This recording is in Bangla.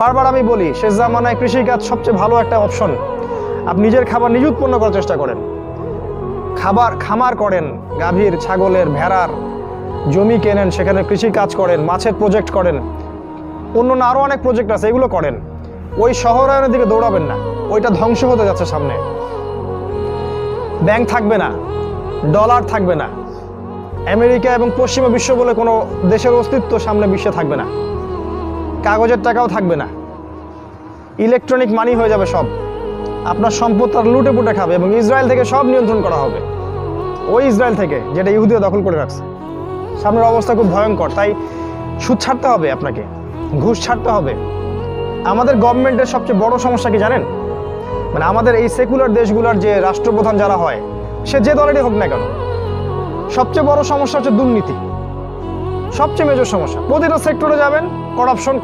বারবার আমি বলি, শেষ জামানায় কৃষিকাজ সবচেয়ে ভালো একটা অপশন। আপনি নিজের খাবার নিজে উৎপন্ন করার চেষ্টা করেন, খামার করেন, গাভীর, ছাগলের, ভেড়ার জমি কেনেন, সেখানে কৃষি কাজ করেন, মাছের প্রজেক্ট করেন, অন্য আরও অনেক প্রজেক্ট আছে, এগুলো করেন। ওই শহরায়নের দিকে দৌড়াবেন না, ওইটা ধ্বংস হতে যাচ্ছে সামনে। ব্যাংক থাকবে না, ডলার থাকবে না, আমেরিকা এবং পশ্চিমা বিশ্ব বলে কোনো দেশের অস্তিত্ব সামনে বিশ্বে থাকবে না, কাগজের টাকাও থাকবে না, ইলেকট্রনিক মানি হয়ে যাবে সব। আপনার সম্পদ তার লুটে পুটে খাবে এবং ইসরায়েল থেকে সব নিয়ন্ত্রণ করা হবে, ওই ইসরায়েল থেকে যেটা ইহুদিরা দখল করে রাখছে। সামনের অবস্থা খুব ভয়ঙ্কর। তাই সুদ ছাড়তে হবে, আপনাকে ঘুষ ছাড়তে হবে। আমাদের গভর্নমেন্টের সবচেয়ে বড় সমস্যা কি জানেন? মানে আমাদের এই সেকুলার দেশগুলোর যে রাষ্ট্রপ্রধান যারা হয়, সে যে দলেরই হোক না কেন, সবচেয়ে বড় সমস্যা হচ্ছে দুর্নীতি। সবচেয়ে মেজর সমস্যা। প্রতিটা সেক্টরে যাবেন, করাপশন।